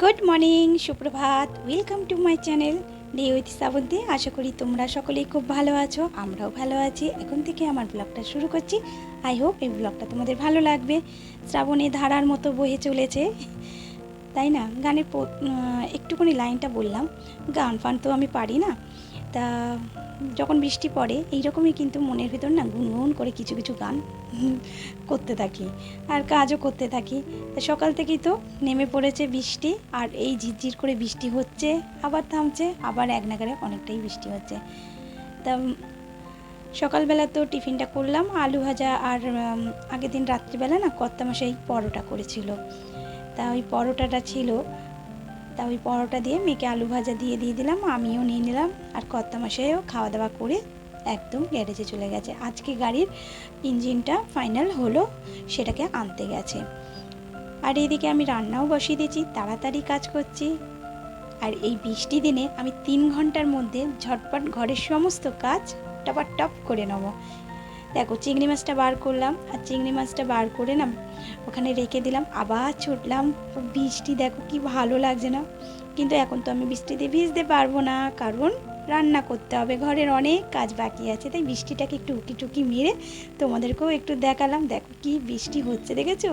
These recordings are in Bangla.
গুড মর্নিং, সুপ্রভাত। Welcome to my channel day with Shrabanti. আশা করি তোমরা সকলেই খুব ভালো আছো, আমরাও ভালো আছি। এখন থেকে আমার ব্লগটা শুরু করছি। আই হোপ এই ব্লগটা তোমাদের ভালো লাগবে। শ্রাবণে ধারার মতো বয়ে চলেছে, তাই না? গানের একটুখানি লাইনটা বললাম। গান ফান তো আমি পারি না, তা যখন বৃষ্টি পড়ে এইরকমই কিন্তু মনের ভেতর না গুনগুন করে কিছু কিছু গান করতে থাকি আর কাজও করতে থাকি। সকাল থেকেই তো নেমে পড়েছে বৃষ্টি, আর এই ঝিরঝির করে বৃষ্টি হচ্ছে, আবার থামছে, আবার এক নাগারে অনেকটাই বৃষ্টি হচ্ছে। তা সকালবেলা তো টিফিনটা করলাম আলু ভাজা, আর আগের দিন রাত্রিবেলা না কর্তামশাই পরোটা করেছিল, তা ওই পরোটাটা ছিল। তা ওই পরোটা দিয়ে মেয়েকে আলু ভাজা দিয়ে দিলাম, আমিও নিয়ে নিলাম। আর কর্তামশাইও খাওয়া দাওয়া করে একদম গ্যারেজে চলে গেছে। আজকে গাড়ির ইঞ্জিনটা ফাইনাল হলো, সেটাকে আনতে গেছে। আর এইদিকে আমি রান্নাও বসিয়ে দিয়েছি, তাড়াতাড়ি কাজ করছি। আর এই বৃষ্টি দিনে আমি 3 ঘন্টার মধ্যে ঝটপট ঘরের সমস্ত কাজ টপ করে নেব। দেখো চিংড়ি মাছটা বার করলাম, আর চিংড়ি মাছটা বার করে না ওখানে রেখে দিলাম, আবার ছুটলাম। বৃষ্টি দেখো কি ভালো লাগছে না? কিন্তু এখন তো আমি বৃষ্টিতে ভিজতে পারবো না, কারণ রান্না করতে হবে, ঘরের অনেক কাজ বাকি আছে। তাই বৃষ্টিটাকে একটু উকি টুকি মেরে তোমাদেরকেও একটু দেখালাম। দেখো কি বৃষ্টি হচ্ছে, দেখেছো?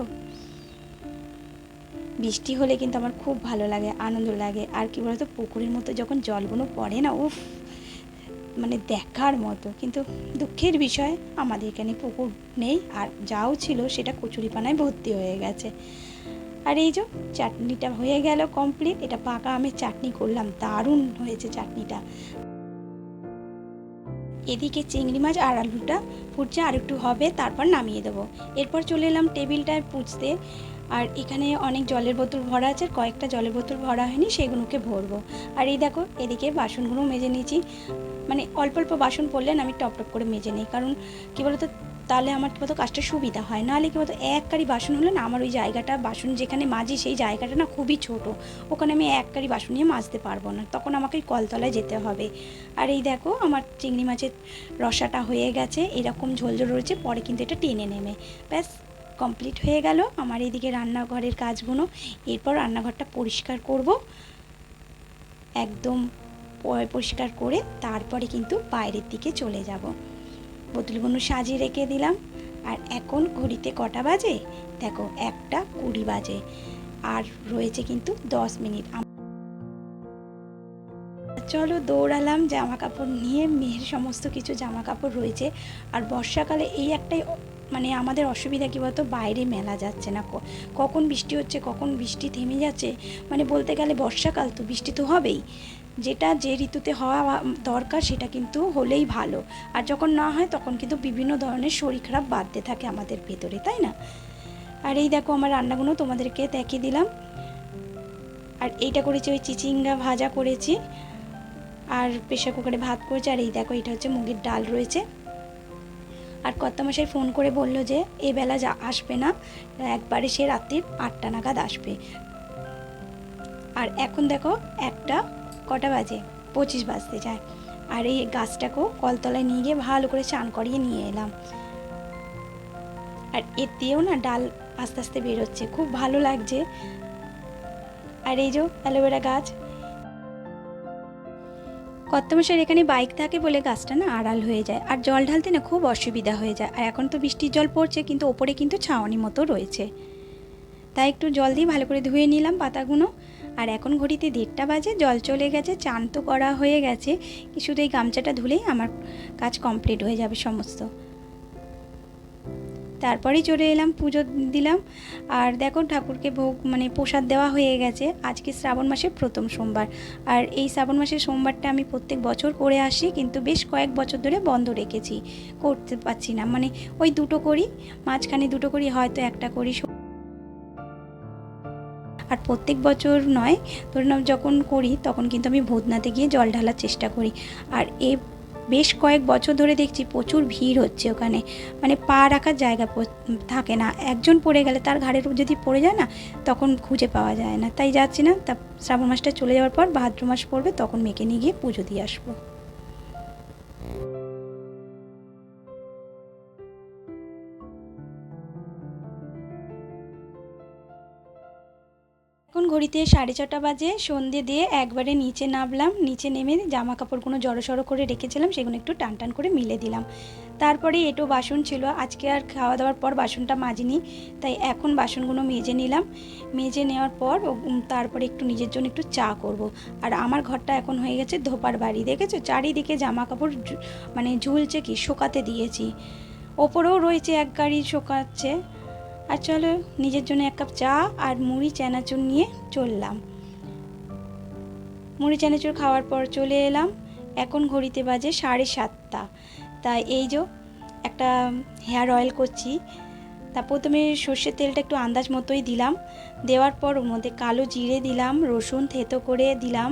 বৃষ্টি হলে কিন্তু আমার খুব ভালো লাগে, আনন্দ লাগে। আর কি বলতো, পুকুরের মতো যখন জলগুলো পড়ে না, উফ, মানে দেখার মতো। কিন্তু দুঃখের বিষয় আমাদের এখানে পুকুর নেই, আর যাও ছিল সেটা কচুরিপানায় ভর্তি হয়ে গেছে। আর এই যে চাটনিটা হয়ে গেল কমপ্লিট। এটা পাকা আমের চাটনি করলাম, দারুণ হয়েছে চাটনিটা। এদিকে চিংড়ি মাছ আর আলুটা ফুটছে, আর একটু হবে, তারপর নামিয়ে দেবো। এরপর চলে এলাম টেবিলটায় পুছতে। আর এখানে অনেক জলের বোতল ভরা আছে, কয়েকটা জলের বোতল ভরা হয়নি, সেগুলোকে ভরবো। আর এই দেখো এদিকে বাসনগুলো মেজে নিয়েছি। মানে অল্প অল্প বাসন পড়লে আমি টপ করে মেজে নিই, কারণ কী বলতো, তাহলে আমার কী বলতো কাজটা সুবিধা হয়। নাহলে কী বলতো এক কারি বাসন হলে না, আমার ওই জায়গাটা বাসন যেখানে মাজি সেই জায়গাটা না খুবই ছোট, ওখানে আমি এক কারি বাসন নিয়ে মাজতে পারবো না, তখন আমাকে কলতলায় যেতে হবে। আর এই দেখো আমার চিংড়ি মাছের রসাটা হয়ে গেছে, এরকম ঝোলঝোল রয়েছে, পরে কিন্তু এটা টেনে নেমে ব্যাস কমপ্লিট হয়ে গেল আমার এইদিকে রান্নাঘরের কাজগুলো। এরপর রান্নাঘরটা পরিষ্কার করব একদম, পরিষ্কার করে তারপরে কিন্তু বাইরের দিকে চলে যাব। বোতলগুলো সাজিয়ে রেখে দিলাম। আর এখন ঘড়িতে কটা বাজে দেখো, 1:20 বাজে, আর রয়েছে কিন্তু 10 মিনিট। চলো দৌড়ালাম জামা কাপড় নিয়ে, মেয়ের সমস্ত কিছু জামা কাপড় রয়েছে। আর বর্ষাকালে এই একটাই মানে আমাদের অসুবিধা, কী বলতো, বাইরে মেলা যাচ্ছে না, কখন বৃষ্টি হচ্ছে, কখন বৃষ্টি থেমে যাচ্ছে। মানে বলতে গেলে বর্ষাকাল তো বৃষ্টি তো হবেই, যেটা যে ঋতুতে হওয়া দরকার সেটা কিন্তু হলেই ভালো। আর যখন না হয় তখন কিন্তু বিভিন্ন ধরনের শরীর খারাপ বাড়তে থাকে আমাদের ভেতরে, তাই না? আর এই দেখো আমার রান্নাগুলো তোমাদেরকে দেখিয়ে দিলাম। আর এইটা করেছি, ওই চিচিঙ্গা ভাজা করেছি, আর প্রেশার কুকারে ভাত করেছি। আর এই দেখো এটা হচ্ছে মুগের ডাল রয়েছে। আর কর্তামশাই ফোন করে বলল যে এবেলা আসবে না, একবারে সে রাত্রির 8টা নাগাদ আসবে। আর এখন দেখো কটা বাজে, 25 বাজতে যায়। আর এই গাছটাকেও কলতলায় নিয়ে গিয়ে ভালো করে চান করিয়ে নিয়ে এলাম। আর এর দিয়েও না ডাল আস্তে আস্তে বেরোচ্ছে, খুব ভালো লাগছে। আর এই যে অ্যালোভেরা গাছ, কর্তামশাইয়ের এখানে বাইক থাকে বলে গাছটা না আড়াল হয়ে যায়, আর জল ঢালতে না খুব অসুবিধা হয়ে যায়। আর এখন তো বৃষ্টির জল পড়ছে, কিন্তু ওপরে কিন্তু ছাউনি মতো রয়েছে, তাই একটু জল দিয়ে ভালো করে ধুয়ে নিলাম পাতাগুলো। আর এখন ঘড়িতে 1:30 বাজে, জল চলে গেছে, চান তো করা হয়ে গেছে, শুধু এই গামছাটা ধুলেই আমার কাজ কমপ্লিট হয়ে যাবে সমস্ত। তারপরেই চলে এলাম, পুজো দিলাম। আর দেখো ঠাকুরকে ভোগ মানে প্রসাদ দেওয়া হয়ে গেছে। আজকে শ্রাবণ মাসের প্রথম সোমবার, আর এই শ্রাবণ মাসের সোমবারটা আমি প্রত্যেক বছর করে আসি, কিন্তু বেশ কয়েক বছর ধরে বন্ধ রেখেছি, করতে পারছি না। মানে ওই দুটো করি, মাঝখানে দুটো করি, হয়তো একটা করি। আর প্রত্যেক বছর নয়, ধরে নাও যখন করি তখন কিন্তু আমি ভূতনাথে গিয়ে জল ঢালার চেষ্টা করি। আর বেশ কয়েক বছর ধরে দেখছি প্রচুর ভিড় হচ্ছে ওখানে, মানে পা রাখার জায়গা থাকে না, একজন পড়ে গেলে তার ঘাড়ের যদি পড়ে যায় না, তখন খুঁজে পাওয়া যায় না। তাই যাচ্ছি না। তা শ্রাবণ মাসটা চলে যাওয়ার পর ভাদ্র মাস পড়বে, তখন মেয়েকে নিয়ে গিয়ে পুজো দিয়ে আসবো। এখন ঘড়িতে 6:30 বাজে। সন্ধে দিয়ে একবারে নিচে নামলাম। নিচে নেমে জামা কাপড়গুলো জড়ো করে রেখেছিলাম, সেগুলো একটু টান করে মিলে দিলাম। তারপরে এঁটো বাসন ছিল, আজকে আর খাওয়া দাওয়ার পর বাসনটা মাজিনি, তাই এখন বাসনগুলো মেজে নিলাম। মেজে নেওয়ার পর তারপরে একটু নিজের জন্য একটু চা করব। আর আমার ঘরটা এখন হয়ে গেছে ধোপার বাড়ি, দেখেছো চারিদিকে জামা কাপড় মানে ঝুলছে, কি শোকাতে দিয়েছি। ওপরেও রয়েছে এক গাড়ি শোকাচ্ছে। আর চলো নিজের জন্য এক কাপ চা আর মুড়ি চানাচুর নিয়ে চললাম। মুড়ি চানাচুর খাওয়ার পর চলে এলাম। এখন ঘড়িতে বাজে 7:30। তাই এই যে একটা হেয়ার অয়েল করছি। তা প্রথমে সর্ষের তেলটা একটু আন্দাজ মতোই দিলাম। দেওয়ার পর ওর মধ্যে কালো জিরে দিলাম, রসুন থেতো করে দিলাম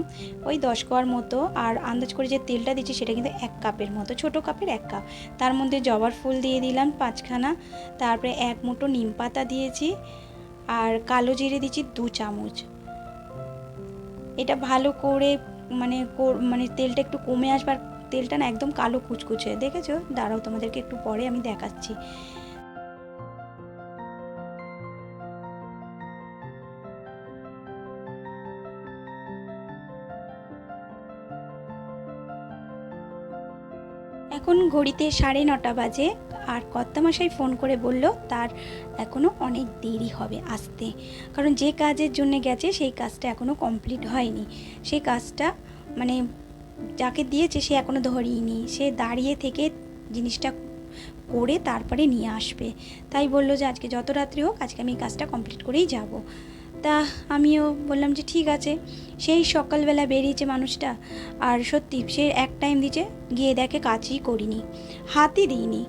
ওই 10 কোয়ার মতো। আর আন্দাজ করে যে তেলটা দিচ্ছি সেটা কিন্তু 1 কাপের মতো, ছোটো কাপের 1 কাপ। তার মধ্যে জবার ফুল দিয়ে দিলাম 5খানা, তারপরে 1 মুঠো নিম পাতা দিয়েছি, আর কালো জিরে দিচ্ছি 2 চামচ। এটা ভালো করে মানে তেলটা একটু কমে আসবার, তেলটা না একদম কালো কুচকুচে, দেখেছো? দাঁড়াও তোমাদেরকে একটু পরে আমি দেখাচ্ছি। এখন ঘড়িতে 9:30 বাজে। আর কর্তামশাই ফোন করে বলল তার এখনও অনেক দেরি হবে আসতে, কারণ যে কাজের জন্য গেছে সেই কাজটা এখনও কমপ্লিট হয়নি। সেই কাজটা মানে যাকে দিয়েছে সে এখনও ধরিয়েনি, সে দাঁড়িয়ে থেকে জিনিসটা করে তারপরে নিয়ে আসবে। তাই বললো যে আজকে যত রাত্রি হোক আজকে আমি এই কাজটা কমপ্লিট করেই যাব। তা আমিও বললাম যে ঠিক আছে। সেই সকালবেলা বেরিয়েছে মানুষটা, আর সত্যি সে এক টাইম দিচ্ছে, গিয়ে দেখে কাজই করিনি, হাতই দিইনি।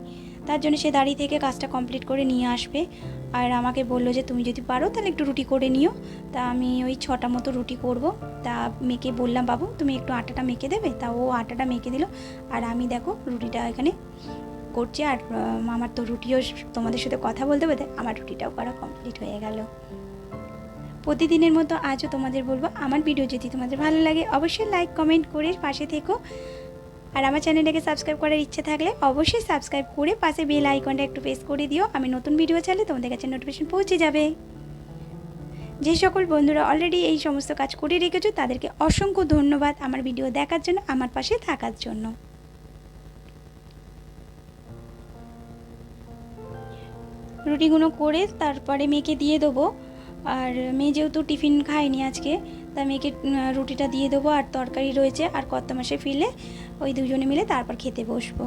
তার জন্য সে দাঁড়িয়ে থেকে কাজটা কমপ্লিট করে নিয়ে আসবে। আর আমাকে বললো যে তুমি যদি পারো তাহলে একটু রুটি করে নিও। তা আমি ওই 6টা মতো রুটি করব। তা মেয়েকে বললাম বাবু তুমি একটু আটাটা মেখে দেবে। তা ও আটাটা মেখে দিল, আর আমি দেখো রুটিটা এখানে করছি। আর আমার তো রুটিও তোমাদের সাথে কথা বলতে বলতে আমার রুটিটাও করা কমপ্লিট হয়ে গেল। প্রতিদিনের মতো আজও তোমাদের বলবো, আমার ভিডিও যদি তোমাদের ভালো লাগে অবশ্যই লাইক কমেন্ট করে পাশে থেকো। আর আমার চ্যানেলটাকে সাবস্ক্রাইব করার ইচ্ছে থাকলে অবশ্যই সাবস্ক্রাইব করে পাশে বেল আইকনটা একটু প্রেস করে দিও। আমি নতুন ভিডিও চাইলে তোমাদের কাছে নোটিফিকেশন পৌঁছে যাবে। যে সকল বন্ধুরা অলরেডি এই সমস্ত কাজ করে রেখেছো তাদেরকে অসংখ্য ধন্যবাদ আমার ভিডিও দেখার জন্য, আমার পাশে থাকার জন্য। রুটিগুলো করে তারপরে মেয়েকে দিয়ে দেবো। আর মেয়ে যেহেতু টিফিন খায়নি আজকে, তা মেয়েকে রুটিটা দিয়ে দেবো। আর তরকারি রয়েছে, আর কর্তামশাই ফিরলে ওই দুজনে মিলে তারপর খেতে বসবো।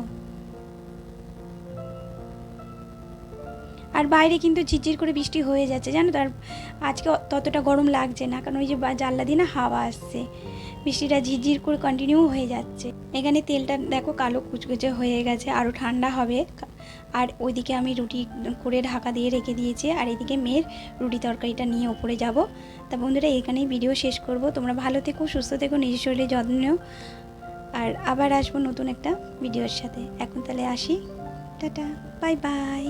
আর বাইরে কিন্তু ঝিরঝির করে বৃষ্টি হয়ে যাচ্ছে, জানো তো। আর আজকে ততটা গরম লাগছে না, কারণ ওই যে জানলা দিয়ে না হাওয়া আসছে। বৃষ্টিটা ঝিরঝির করে কন্টিনিউ হয়ে যাচ্ছে। এখানে তেলটা দেখো কালো কুচকুচে হয়ে গেছে, আরও ঠান্ডা হবে। আর ওইদিকে আমি রুটি করে ঢাকা দিয়ে রেখে দিয়েছি, আর এদিকে মেয়ের রুটি তরকারিটা নিয়ে ওপরে যাব। তা বন্ধুরা এখানেই ভিডিও শেষ করব। তোমরা ভালো থেকো, সুস্থ থেকো, নিজের শরীরে যত্ন নিও। আর আবার আসবো নতুন একটা ভিডিওর সাথে। এখন তাহলে আসি, টাটা, বাই বাই।